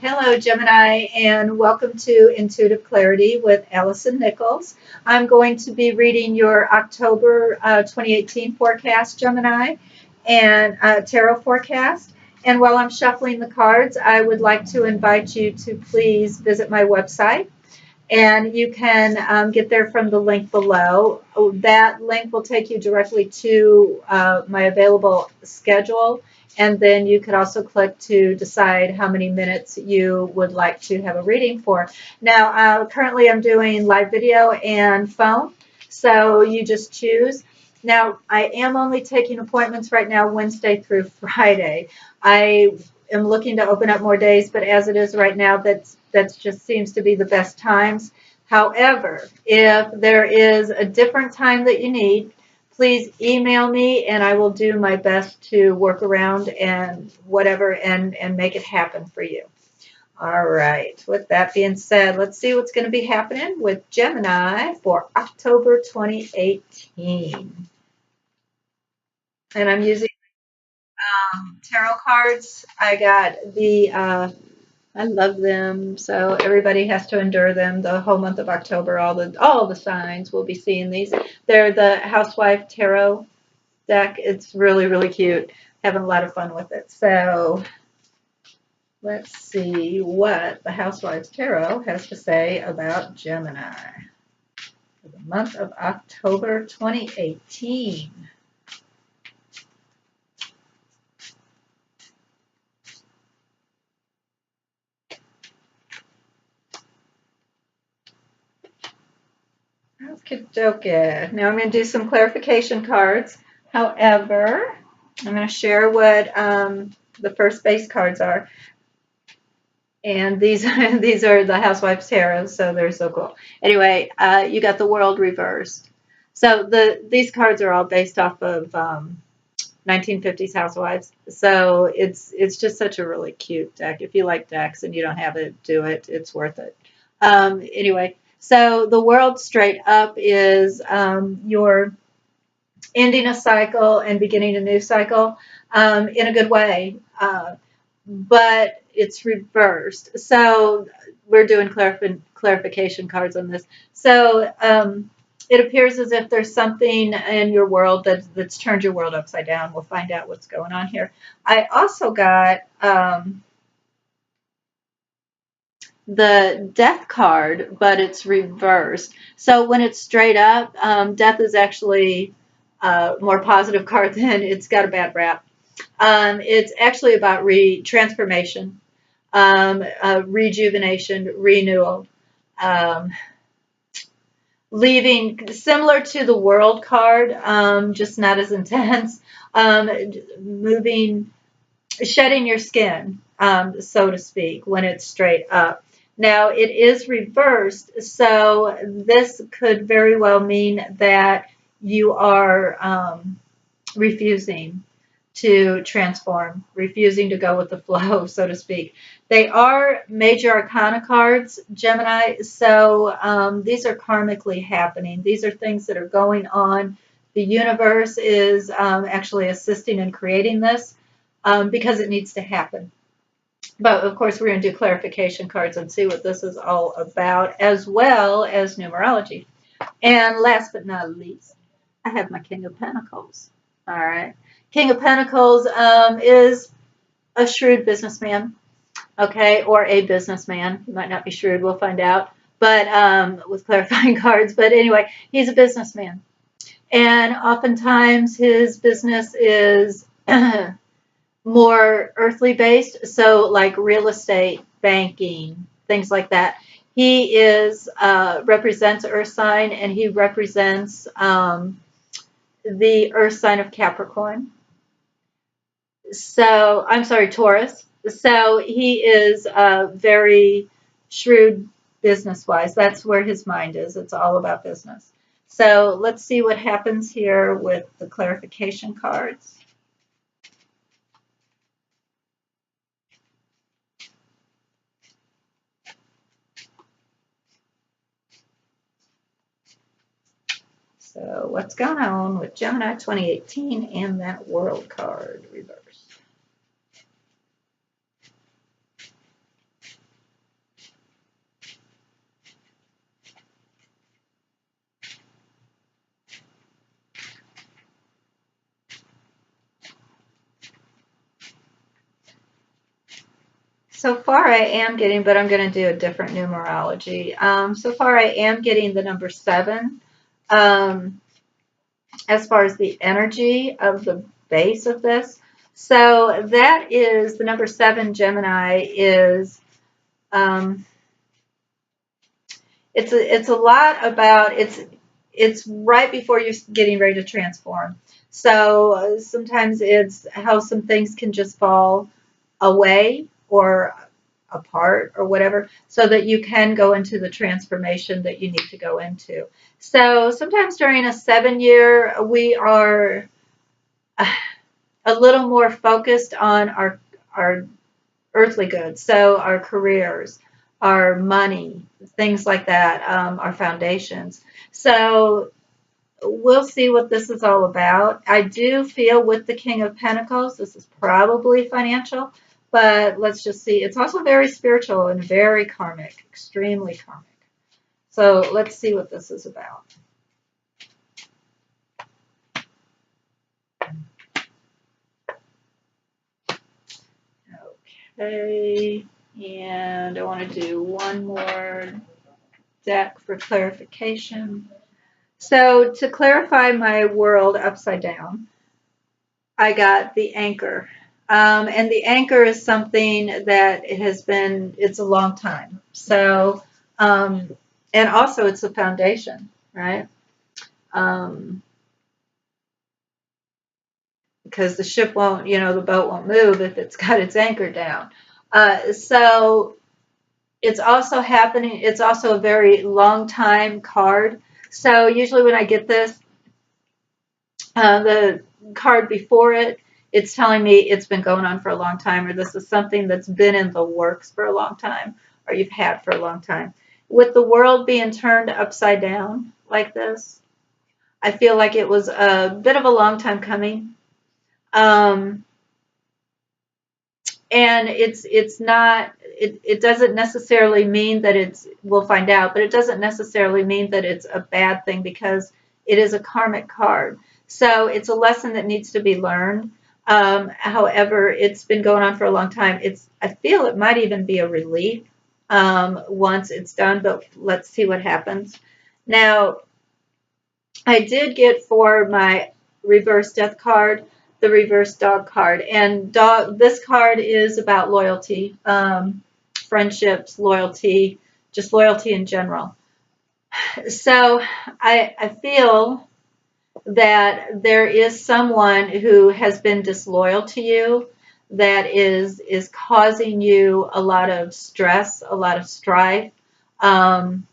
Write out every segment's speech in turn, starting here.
Hello, Gemini, and welcome to Intuitive Clarity with Allison Nichols. I'm going to be reading your October 2018 forecast, Gemini, and tarot forecast. And while I'm shuffling the cards, I would like to invite you to please visit my website. And you can get there from the link below. That link will take you directly to my available schedule. And then you could also click to decide how many minutes you would like to have a reading for. Now, currently I'm doing live video and phone, so you just choose. Now, I am only taking appointments right now Wednesday through Friday. I am looking to open up more days, but as it is right now, that just seems to be the best times. However, if there is a different time that you need, please email me and I will do my best to work around and whatever and make it happen for you. All right. With that being said, let's see what's going to be happening with Gemini for October 2018. And I'm using tarot cards. I got the I love them. So everybody has to endure them. The whole month of October, all the signs will be seeing these. They're the Housewife Tarot deck. It's really, really cute. Having a lot of fun with it. So let's see what the Housewives Tarot has to say about Gemini for the month of October 2018. Okay. Now I'm going to do some clarification cards. However, I'm going to share what the first base cards are. And these are the Housewives Tarot, so they're so cool. Anyway, you got the World reversed. So these cards are all based off of 1950s Housewives. So it's just such a really cute deck. If you like decks and you don't have it, do it. It's worth it. Anyway, so the World straight up is you're ending a cycle and beginning a new cycle in a good way. But it's reversed. So we're doing clarification cards on this. So it appears as if there's something in your world that's turned your world upside down. We'll find out what's going on here. I also got the death card, but it's reversed. So when it's straight up, death is actually a more positive card than it's got a bad rap. It's actually about transformation, rejuvenation, renewal, leaving, similar to the World card, just not as intense, moving, shedding your skin, so to speak, when it's straight up. Now, it is reversed, so this could very well mean that you are refusing to transform, refusing to go with the flow, so to speak. They are major arcana cards, Gemini, so these are karmically happening. These are things that are going on. The universe is actually assisting in creating this because it needs to happen. But of course, we're going to do clarification cards and see what this is all about, as well as numerology. And last but not least, I have my King of Pentacles. All right. King of Pentacles is a shrewd businessman, okay, or a businessman. He might not be shrewd. We'll find out. But with clarifying cards. But anyway, he's a businessman. And oftentimes his business is more earthly based, so like real estate, banking, things like that. He is represents Earth sign, and he represents the Earth sign of Capricorn. So I'm sorry, Taurus. So he is very shrewd business-wise. That's where his mind is. It's all about business. So let's see what happens here with the clarification cards. So what's going on with Gemini 2018 and that World card reverse? So far I am getting, but I'm going to do a different numerology. So far I am getting the number 7. As far as the energy of the base of this. So that is the number 7, Gemini, is it's a lot about it's right before you're getting ready to transform. So sometimes it's how some things can just fall away or apart or whatever, so that you can go into the transformation that you need to go into. So sometimes during a 7-year, we are a little more focused on our earthly goods, so our careers, our money, things like that, our foundations. So we'll see what this is all about. I do feel with the King of Pentacles, this is probably financial, but let's just see. It's also very spiritual and very karmic, extremely karmic. So let's see what this is about. Okay, and I want to do one more deck for clarification. So to clarify my world upside down, I got the anchor. And the anchor is something that it has been, it's a long time. So, and also it's a foundation, right? Because the ship won't, the boat won't move if it's got its anchor down. So it's also happening, it's also a very long time card. So usually when I get this, the card before it, it's telling me it's been going on for a long time, or this is something that's been in the works for a long time, or you've had for a long time. With the world being turned upside down like this, I feel like it was a bit of a long time coming. And it's not, it doesn't necessarily mean that it's, we'll find out, but it doesn't necessarily mean that it's a bad thing, because it is a karmic card. So it's a lesson that needs to be learned. However, it's been going on for a long time. I feel it might even be a relief once it's done, but let's see what happens. Now, I did get for my reverse death card, the reverse dog card. And this card is about loyalty, friendships, loyalty, just loyalty in general. So I feel that there is someone who has been disloyal to you, that is causing you a lot of stress, a lot of strife. Also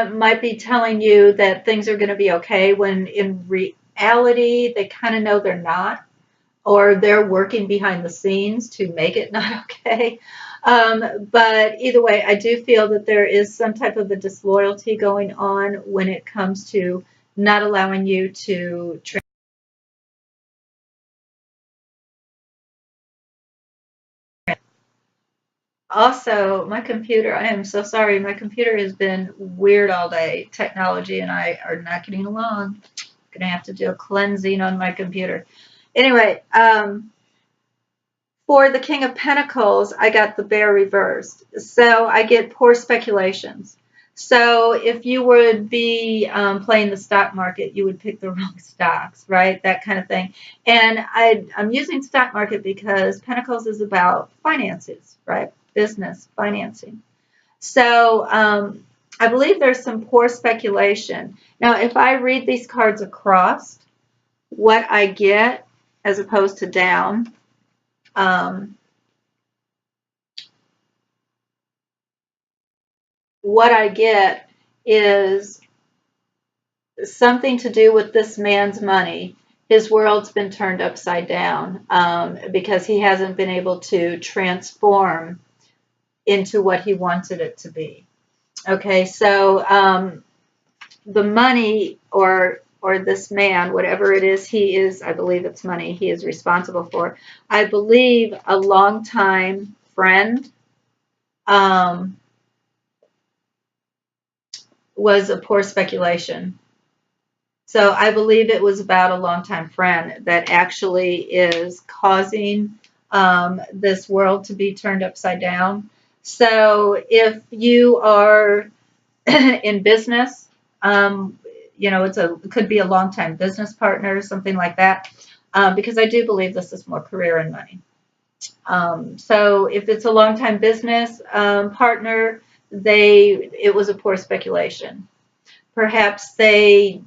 might be telling you that things are going to be okay, when in reality they kind of know they're not, or they're working behind the scenes to make it not okay. But either way, I do feel that there is some type of a disloyalty going on when it comes to not allowing you to Also, my computer, I am so sorry, my computer has been weird all day. Technology and I are not getting along. I'm gonna have to do a cleansing on my computer. Anyway, for the King of Pentacles, I got the Bear reversed. So I get poor speculations. So if you would be playing the stock market, you would pick the wrong stocks, right? That kind of thing. And I'm using stock market because Pentacles is about finances, right? Business, financing. So I believe there's some poor speculation. Now, if I read these cards across, what I get as opposed to down, what I get is something to do with this man's money. His world's been turned upside down because he hasn't been able to transform into what he wanted it to be. Okay, so the money or this man, whatever it is, he is, I believe it's money he is responsible for. I believe a longtime friend was a poor speculation. So I believe it was about a longtime friend that actually is causing this world to be turned upside down. So if you are in business, it could be a long-time business partner, something like that, because I do believe this is more career and money. So if it's a long-time business partner, it was a poor speculation. Perhaps they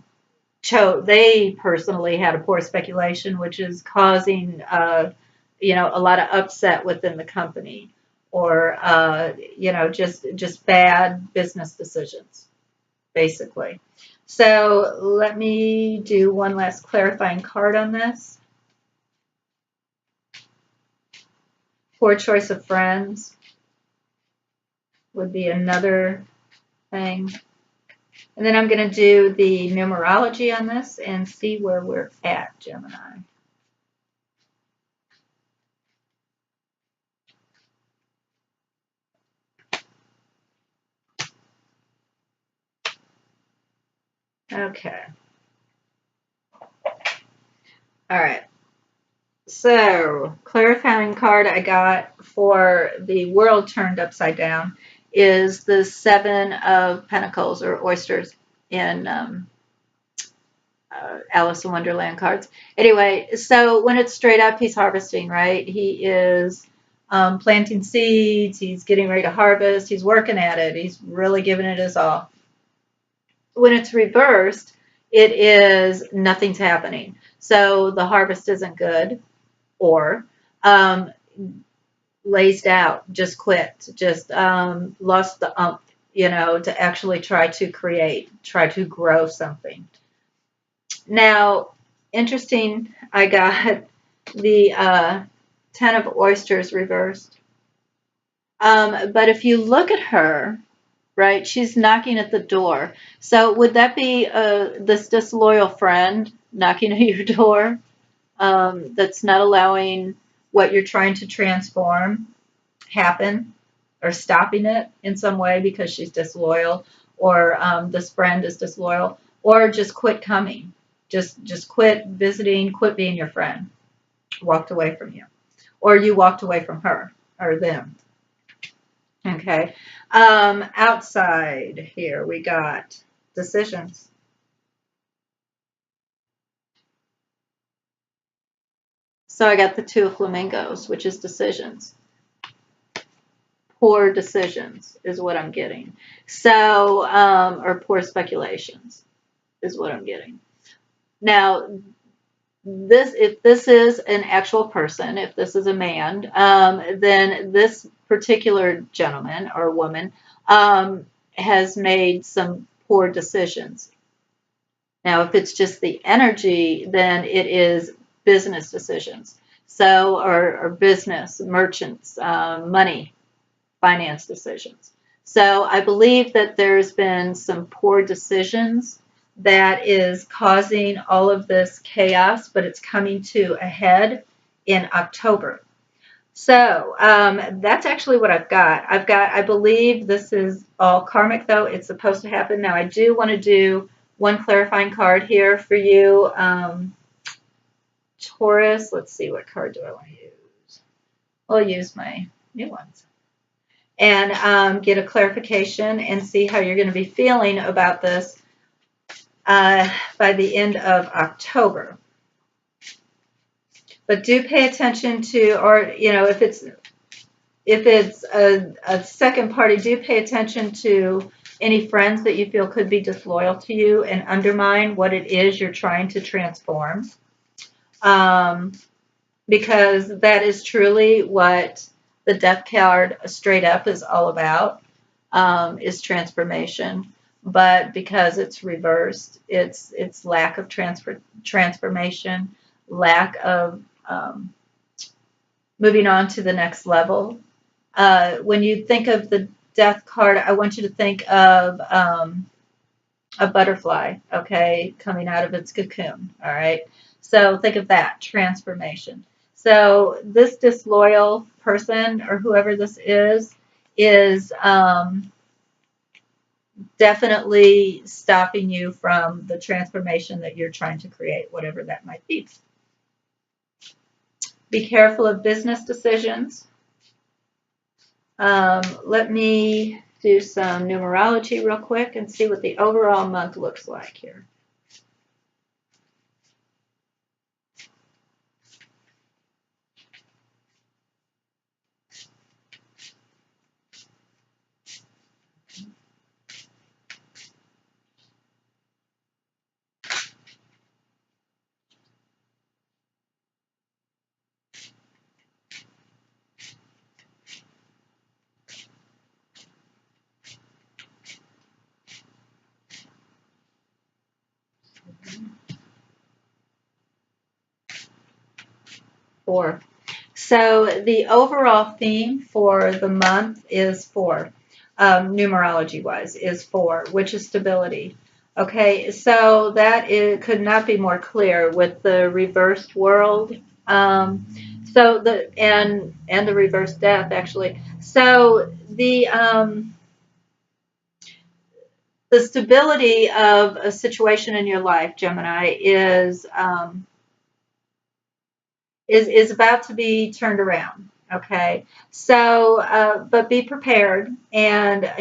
personally had a poor speculation, which is causing a lot of upset within the company, or just bad business decisions, basically. So let me do one last clarifying card on this. Poor choice of friends would be another thing. And then I'm going to do the numerology on this and see where we're at, Gemini. Okay. All right. So, clarifying card I got for the world turned upside down is the Seven of Pentacles, or oysters, in Alice in Wonderland cards. Anyway, so when it's straight up, he's harvesting, right? He is planting seeds. He's getting ready to harvest. He's working at it. He's really giving it his all. When it's reversed, it is nothing's happening. So the harvest isn't good, or lazed out, just quit, just lost the to actually try to create, try to grow something. Now, interesting, I got the 10 of oysters reversed. But if you look at her, right, she's knocking at the door. So would that be this disloyal friend knocking at your door that's not allowing what you're trying to transform happen, or stopping it in some way because she's disloyal, or this friend is disloyal, or just quit coming? Just quit visiting, quit being your friend, walked away from you, or you walked away from her or them. Okay. Outside here we got decisions. So I got the 2 of flamingos, which is decisions. Poor decisions is what I'm getting. So, or poor speculations is what I'm getting. Now, if this is an actual person, if this is a man, then this particular gentleman or woman has made some poor decisions. Now, if it's just the energy, then it is business decisions. So, or business, merchants, money, finance decisions. So I believe that there's been some poor decisions that is causing all of this chaos, but it's coming to a head in October. So that's actually what I've got. I believe this is all karmic, though. It's supposed to happen. Now, I do want to do one clarifying card here for you, Taurus. Let's see, what card do I want to use? I'll use my new ones. And get a clarification and see how you're going to be feeling about this by the end of October. But do pay attention to, or if it's a second party, do pay attention to any friends that you feel could be disloyal to you and undermine what it is you're trying to transform. Because that is truly what the Death card straight up is all about, is transformation. But because it's reversed, it's lack of transformation, lack of moving on to the next level. When you think of the Death card, I want you to think of a butterfly, okay, coming out of its cocoon, all right? So think of that, transformation. So this disloyal person, or whoever this is definitely stopping you from the transformation that you're trying to create, whatever that might be. Be careful of business decisions. Let me do some numerology real quick and see what the overall month looks like here. Four. So the overall theme for the month is four, numerology wise, is four, which is stability. Okay, so that could not be more clear with the reversed world. So the reversed death actually. So the stability of a situation in your life, Gemini, is about to be turned around. Okay, so but be prepared, and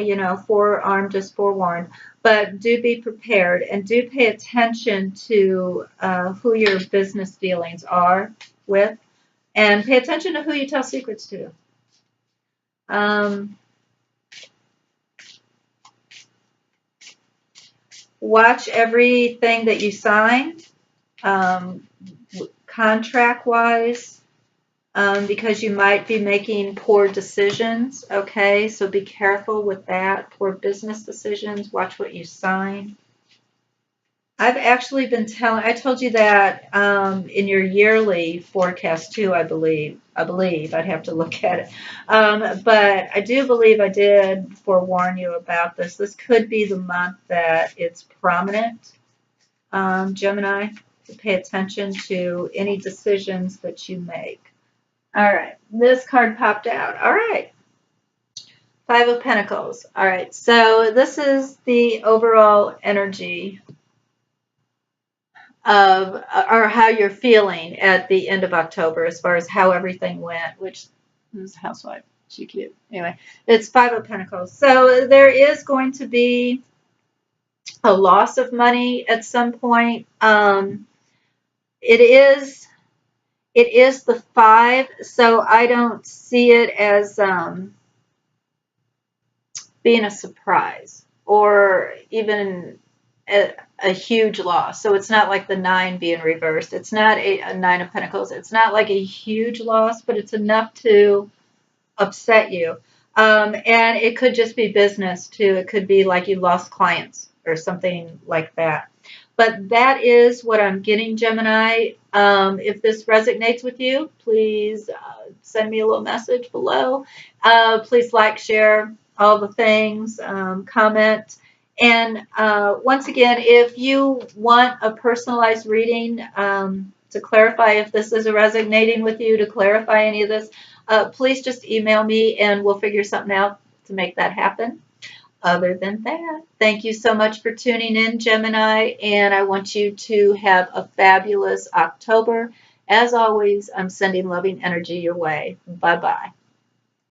forearmed is forewarned. But do be prepared, and do pay attention to who your business dealings are with, and pay attention to who you tell secrets to. Watch everything that you sign, contract-wise. Because you might be making poor decisions, okay? So be careful with that. Poor business decisions. Watch what you sign. I've actually been I told you that in your yearly forecast too, I believe. I'd have to look at it. But I do believe I did forewarn you about this. This could be the month that it's prominent, Gemini, to pay attention to any decisions that you make. All right, this card popped out. All right, Five of Pentacles. All right, so this is the overall energy of, or how you're feeling at the end of October as far as how everything went, which is housewife. She cute. Anyway, it's Five of Pentacles. So there is going to be a loss of money at some point. It is the five, so I don't see it as being a surprise or even a huge loss. So it's not like the nine being reversed. It's not a Nine of Pentacles. It's not like a huge loss, but it's enough to upset you. And it could just be business too. It could be like you lost clients or something like that. But that is what I'm getting, Gemini. If this resonates with you, please send me a little message below. Please like, share, all the things, comment. And once again, if you want a personalized reading to clarify if this is resonating with you, to clarify any of this, please just email me and we'll figure something out to make that happen. Other than that, thank you so much for tuning in, Gemini, and I want you to have a fabulous October. As always, I'm sending loving energy your way. Bye-bye.